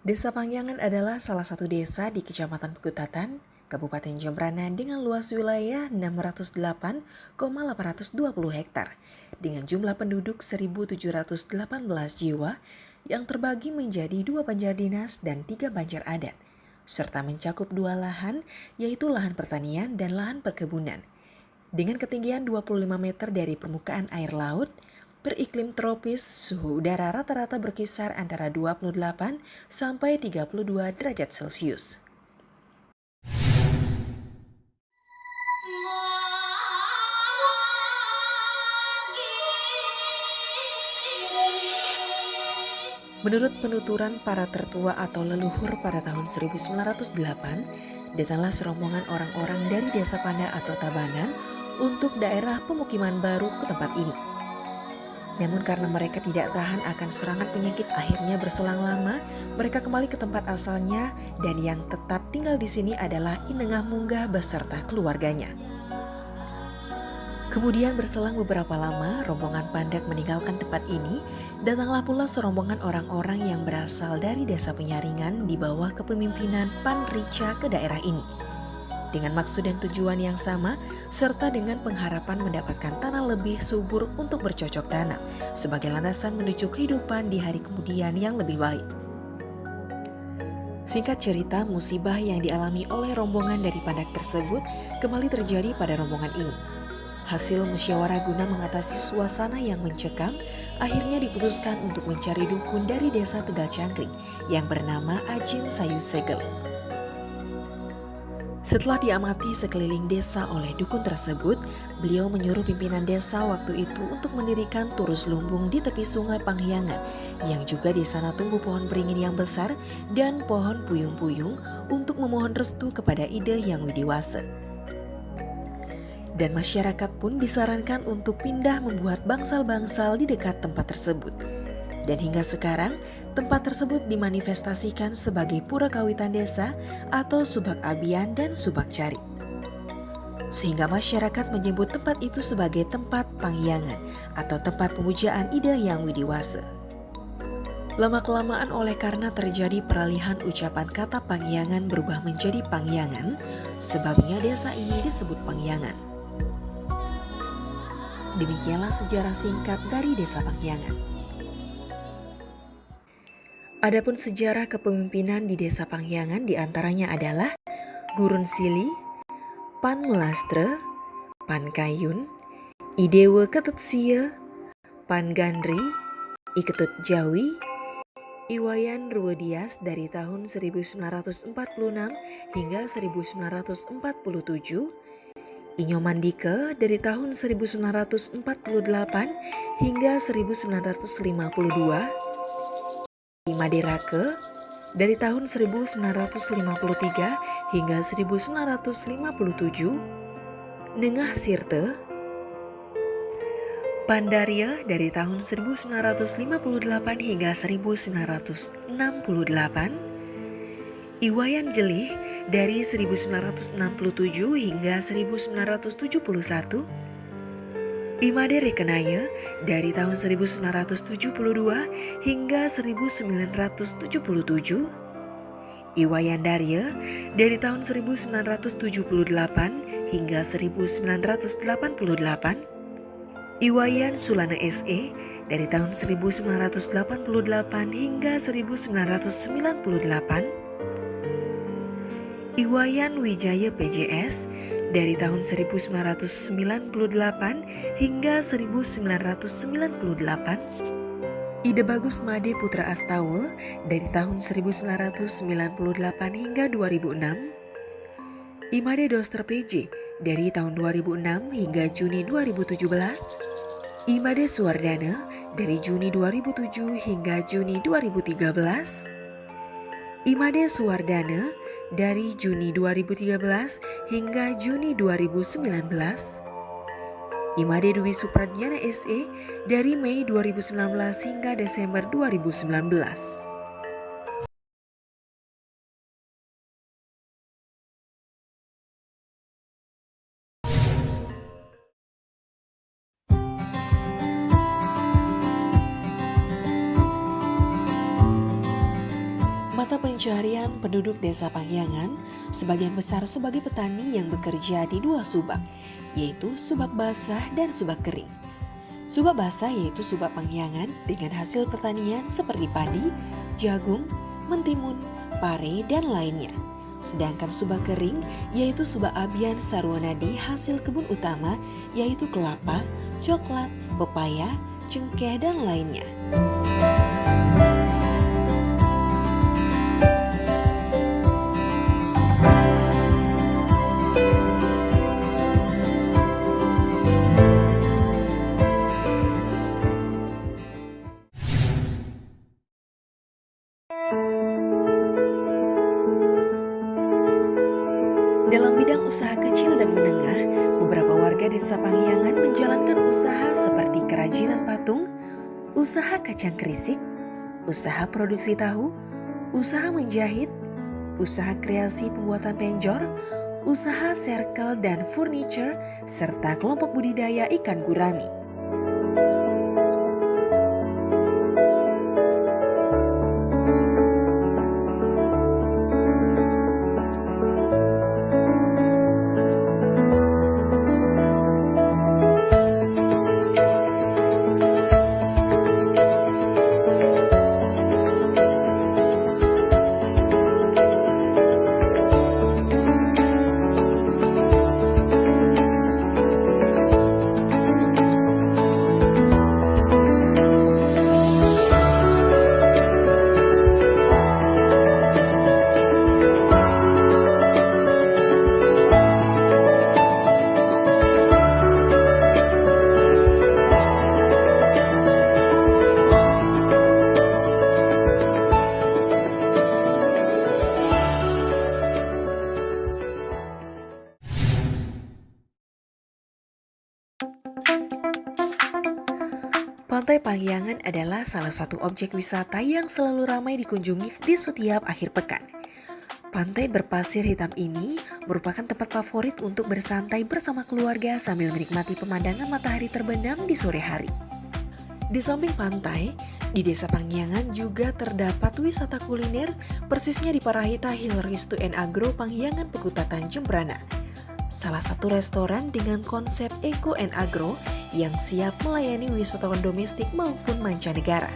Desa Pangyangan adalah salah satu desa di Kecamatan Pekutatan, Kabupaten Jembrana dengan luas wilayah 608,820 hektar dengan jumlah penduduk 1.718 jiwa yang terbagi menjadi 2 banjar dinas dan 3 banjar adat, serta mencakup 2 lahan yaitu lahan pertanian dan lahan perkebunan. Dengan ketinggian 25 meter dari permukaan air laut, beriklim tropis, suhu udara rata-rata berkisar antara 28 sampai 32 derajat Celcius. Menurut penuturan para tertua atau leluhur pada tahun 1908, datanglah serombongan orang-orang dari Desa Panda atau Tabanan untuk daerah pemukiman baru ke tempat ini. Namun karena mereka tidak tahan akan serangan penyakit akhirnya berselang lama, mereka kembali ke tempat asalnya dan yang tetap tinggal di sini adalah Inengah Munggah beserta keluarganya. Kemudian berselang beberapa lama, rombongan Pandak meninggalkan tempat ini, datanglah pula serombongan orang-orang yang berasal dari desa Penyaringan di bawah kepemimpinan Pan Rica ke daerah ini. Dengan maksud dan tujuan yang sama, serta dengan pengharapan mendapatkan tanah lebih subur untuk bercocok tanam, sebagai landasan menuju kehidupan di hari kemudian yang lebih baik. Singkat cerita, musibah yang dialami oleh rombongan dari Pandak tersebut kembali terjadi pada rombongan ini. Hasil musyawarah guna mengatasi suasana yang mencekam, akhirnya diputuskan untuk mencari dukun dari desa Tegal Cangkring yang bernama Ajin Sayu Segel. Setelah diamati sekeliling desa oleh dukun tersebut, beliau menyuruh pimpinan desa waktu itu untuk mendirikan turus lumbung di tepi sungai Pangyangan, yang juga di sana tumbuh pohon beringin yang besar dan pohon puyung-puyung untuk memohon restu kepada Ide Yang Widiwase. Dan masyarakat pun disarankan untuk pindah membuat bangsal-bangsal di dekat tempat tersebut. Dan hingga sekarang, tempat tersebut dimanifestasikan sebagai Pura Kawitan Desa atau Subak Abian dan Subak Cari. Sehingga masyarakat menyebut tempat itu sebagai tempat Pangyangan atau tempat pemujaan Ide Yang Widiwase. Lama-kelamaan oleh karena terjadi peralihan ucapan kata Pangyangan berubah menjadi Pangyangan, sebabnya desa ini disebut Pangyangan. Demikianlah sejarah singkat dari Desa Pangyangan. Adapun sejarah kepemimpinan di Desa Pangyangan diantaranya adalah Gurun Sili, Pan Melastre, Pan Kayun, Idewe Ketut Sia, Pan Gandri, Iketut Jawi, Iwayan Ruwedias dari tahun 1946 hingga 1947, Inyomandike dari tahun 1948 hingga 1952, Maderake dari tahun 1953 hingga 1957, Nengah Sirte, Pandaria dari tahun 1958 hingga 1968, Iwayan Jelih dari 1967 hingga 1971, Imade Rekenaya dari tahun 1972 hingga 1977, Iwayan Darya dari tahun 1978 hingga 1988, Iwayan Sulana SE dari tahun 1988 hingga 1998, Iwayan Wijaya PJS dari tahun 1998 hingga 1998, Ide Bagus Made Putra Astawa dari tahun 1998 hingga 2006, Imade Doster PJ dari tahun 2006 hingga Juni 2017, Imade Suwardana dari Juni 2007 hingga Juni 2013, Imade Suwardana dari Juni 2013 hingga Juni 2019, Imade Dwi Supradnyana SE dari Mei 2019 hingga Desember 2019. Mata pencarian penduduk Desa Pangyangan sebagian besar sebagai petani yang bekerja di dua subak, yaitu subak basah dan subak kering. Subak basah yaitu subak Pangyangan dengan hasil pertanian seperti padi, jagung, mentimun, pare, dan lainnya. Sedangkan subak kering yaitu subak Abian Sarwanadi hasil kebun utama yaitu kelapa, coklat, pepaya, cengkeh, dan lainnya. Dalam bidang usaha kecil dan menengah, beberapa warga Desa Pangyangan menjalankan usaha seperti kerajinan patung, usaha kacang kerisik, usaha produksi tahu, usaha menjahit, usaha kreasi pembuatan penjor, usaha circle dan furniture, serta kelompok budidaya ikan gurami. Pantai Pangyangan adalah salah satu objek wisata yang selalu ramai dikunjungi di setiap akhir pekan. Pantai berpasir hitam ini merupakan tempat favorit untuk bersantai bersama keluarga sambil menikmati pemandangan matahari terbenam di sore hari. Di samping pantai, di Desa Pangyangan juga terdapat wisata kuliner, persisnya di Parahita Hill Resto & Agro Pangyangan Pekutatan Jembrana. Salah satu restoran dengan konsep Eco & Agro yang siap melayani wisatawan domestik maupun mancanegara.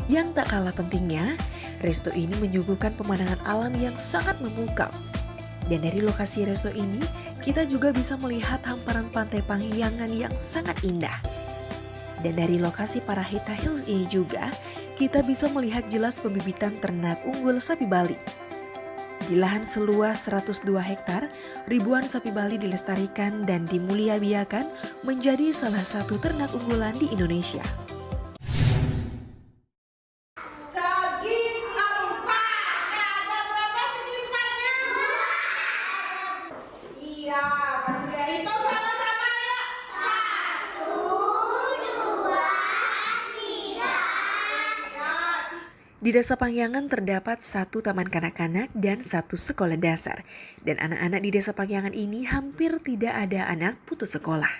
Yang tak kalah pentingnya, resto ini menyuguhkan pemandangan alam yang sangat memukau. Dan dari lokasi resto ini, kita juga bisa melihat hamparan pantai Pangyangan yang sangat indah. Dan dari lokasi Parahita Hills ini juga, kita bisa melihat jelas pembibitan ternak unggul sapi Bali. Di lahan seluas 102 hektar, ribuan sapi Bali dilestarikan dan dimuliabiakan menjadi salah satu ternak unggulan di Indonesia. Di Desa Pangyangan terdapat satu taman kanak-kanak dan satu sekolah dasar. Dan anak-anak di Desa Pangyangan ini hampir tidak ada anak putus sekolah.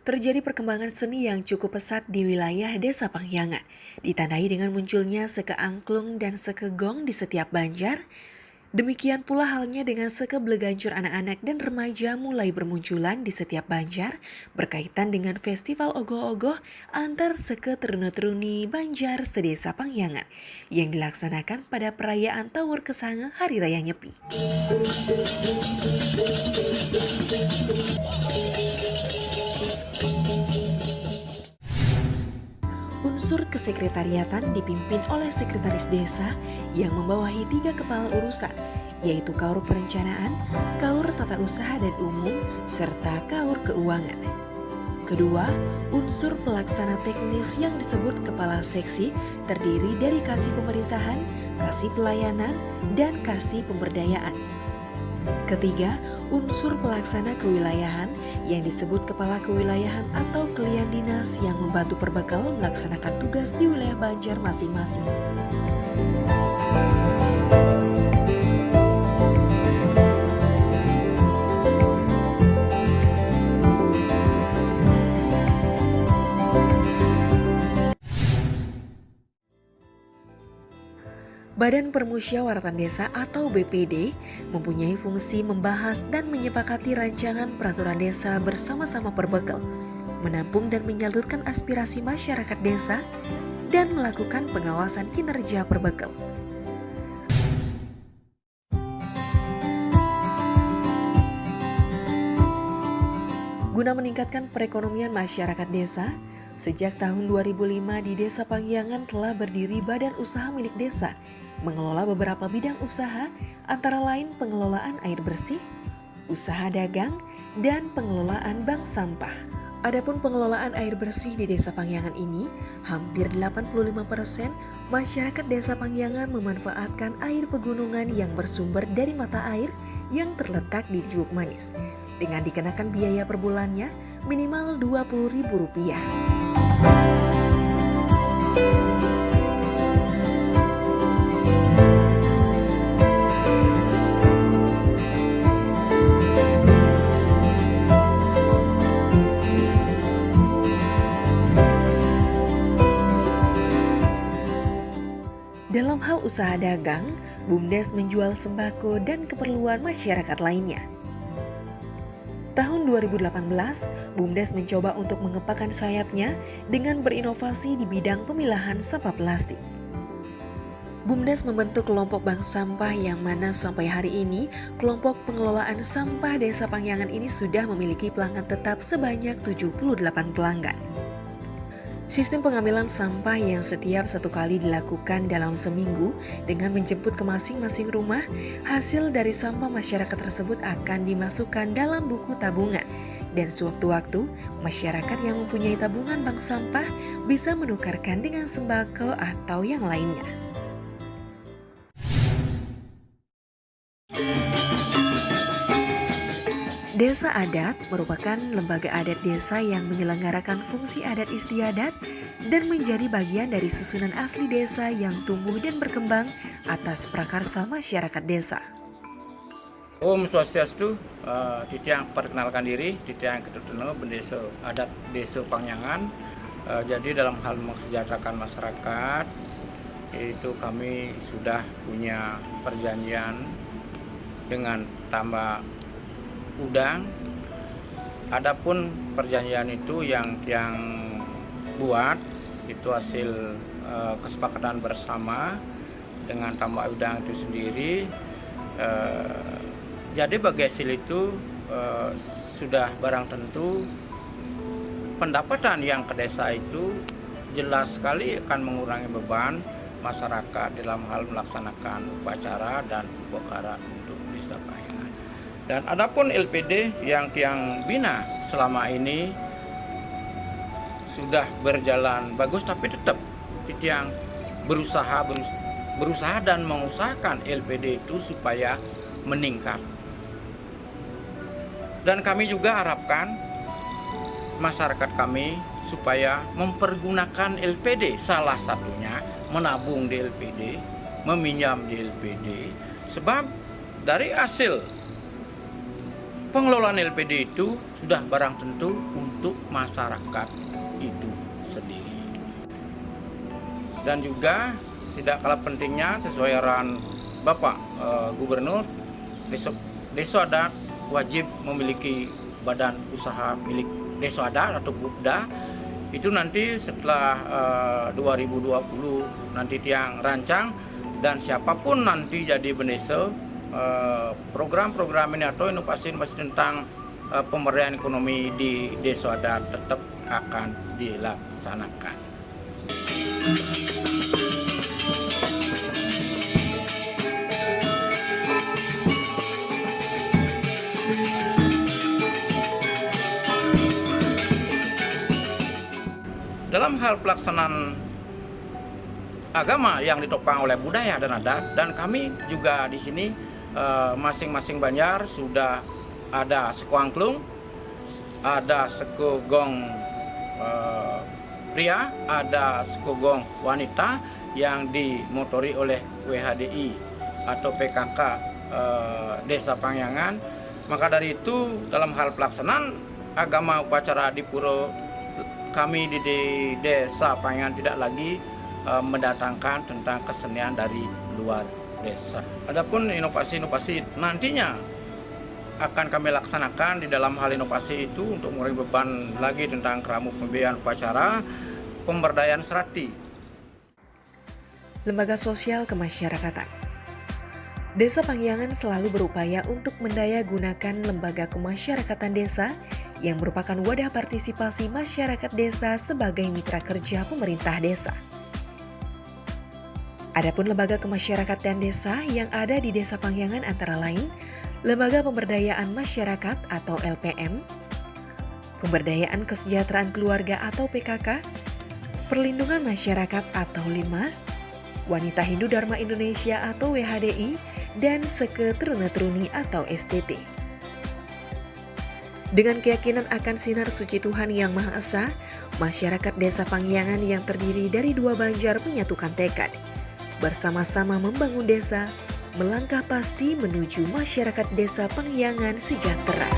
Terjadi perkembangan seni yang cukup pesat di wilayah Desa Pangyangan, ditandai dengan munculnya seke angklung dan seke gong di setiap banjar. Demikian pula halnya dengan seke blegancur anak-anak dan remaja mulai bermunculan di setiap banjar berkaitan dengan festival ogoh-ogoh antar seke teruna-teruni banjar sedesa Pangyangan yang dilaksanakan pada perayaan Tawur Kesange Hari Raya Nyepi. Unsur kesekretariatan dipimpin oleh sekretaris desa yang membawahi 3 kepala urusan, yaitu Kaur Perencanaan, Kaur Tata Usaha dan Umum, serta Kaur Keuangan. Kedua, unsur pelaksana teknis yang disebut kepala seksi terdiri dari Kasih Pemerintahan, Kasih Pelayanan, dan Kasih Pemberdayaan. Ketiga, unsur pelaksana kewilayahan yang disebut kepala kewilayahan atau kelian dinas yang membantu perbekal melaksanakan tugas di wilayah banjar masing-masing. Badan Permusyawaratan Desa atau BPD mempunyai fungsi membahas dan menyepakati rancangan peraturan desa bersama-sama perbekal, menampung dan menyalurkan aspirasi masyarakat desa, dan melakukan pengawasan kinerja perbekal. Guna meningkatkan perekonomian masyarakat desa, sejak tahun 2005 di Desa Pangyangan telah berdiri badan usaha milik desa, mengelola beberapa bidang usaha antara lain pengelolaan air bersih, usaha dagang, dan pengelolaan bank sampah. Adapun pengelolaan air bersih di Desa Pangyangan ini, hampir 85% masyarakat Desa Pangyangan memanfaatkan air pegunungan yang bersumber dari mata air yang terletak di Juuk Manis, dengan dikenakan biaya per bulannya minimal Rp20.000. Dalam hal usaha dagang, BUMDes menjual sembako dan keperluan masyarakat lainnya. Tahun 2018, BUMDes mencoba untuk mengepakkan sayapnya dengan berinovasi di bidang pemilahan sampah plastik. BUMDes membentuk kelompok bank sampah yang mana sampai hari ini kelompok pengelolaan sampah Desa Pangyangan ini sudah memiliki pelanggan tetap sebanyak 78 pelanggan. Sistem pengambilan sampah yang setiap 1 kali dilakukan dalam seminggu dengan menjemput ke masing-masing rumah, hasil dari sampah masyarakat tersebut akan dimasukkan dalam buku tabungan. Dan sewaktu-waktu, masyarakat yang mempunyai tabungan bank sampah bisa menukarkan dengan sembako atau yang lainnya. Desa adat merupakan lembaga adat desa yang menyelenggarakan fungsi adat istiadat dan menjadi bagian dari susunan asli desa yang tumbuh dan berkembang atas prakarsa masyarakat desa. Om Swastiastu, Titiang perkenalkan diri, Titiang Ketuteno, Bendeso Adat Desa Pangyangan. Jadi dalam hal mensejahterakan masyarakat, itu kami sudah punya perjanjian dengan tambah udang. Adapun perjanjian itu yang buat itu hasil kesepakatan bersama dengan tambak udang itu sendiri. Jadi bagi hasil itu sudah barang tentu pendapatan yang ke desa itu jelas sekali akan mengurangi beban masyarakat dalam hal melaksanakan upacara dan upakara untuk desa Pangyangan. Dan adapun LPD yang Tiang bina selama ini sudah berjalan bagus, tapi tetap Tiang berusaha dan mengusahakan LPD itu supaya meningkat. Dan kami juga harapkan masyarakat kami supaya mempergunakan LPD, salah satunya menabung di LPD, meminjam di LPD, sebab dari hasil pengelolaan LPD itu sudah barang tentu untuk masyarakat itu sendiri. Dan juga tidak kalah pentingnya sesuai arahan Bapak Gubernur, desa adat wajib memiliki badan usaha milik desa adat atau BUPDA. Itu nanti setelah 2020 nanti tiang rancang, dan siapapun nanti jadi bendesa, program-program ini atau inovasi-inovasi tentang pemberdayaan ekonomi di desa adat tetap akan dilaksanakan. Dalam hal pelaksanaan agama yang ditopang oleh budaya dan adat, dan kami juga di sini masing-masing banjar sudah ada suku angklung, ada suku gong pria, ada suku gong wanita yang dimotori oleh WHDI atau PKK Desa Pangyangan. Maka dari itu dalam hal pelaksanaan agama upacara di pura kami di Desa Pangyangan tidak lagi mendatangkan tentang kesenian dari luar desa. Adapun inovasi-inovasi nantinya akan kami laksanakan di dalam hal inovasi itu untuk mengurangi beban lagi tentang keramu pembiayaan upacara, pemberdayaan serati. Lembaga Sosial Kemasyarakatan. Desa Pangyangan selalu berupaya untuk mendayagunakan lembaga kemasyarakatan desa yang merupakan wadah partisipasi masyarakat desa sebagai mitra kerja pemerintah desa. Adapun lembaga kemasyarakatan desa yang ada di Desa Pangyangan antara lain Lembaga Pemberdayaan Masyarakat atau LPM, Pemberdayaan Kesejahteraan Keluarga atau PKK, Perlindungan Masyarakat atau LIMAS, Wanita Hindu Dharma Indonesia atau WHDI, dan Seke Teruna Teruni atau STT. Dengan keyakinan akan sinar suci Tuhan Yang Maha Esa, masyarakat Desa Pangyangan yang terdiri dari 2 banjar menyatukan tekad bersama-sama membangun desa, melangkah pasti menuju masyarakat Desa Pangyangan sejahtera.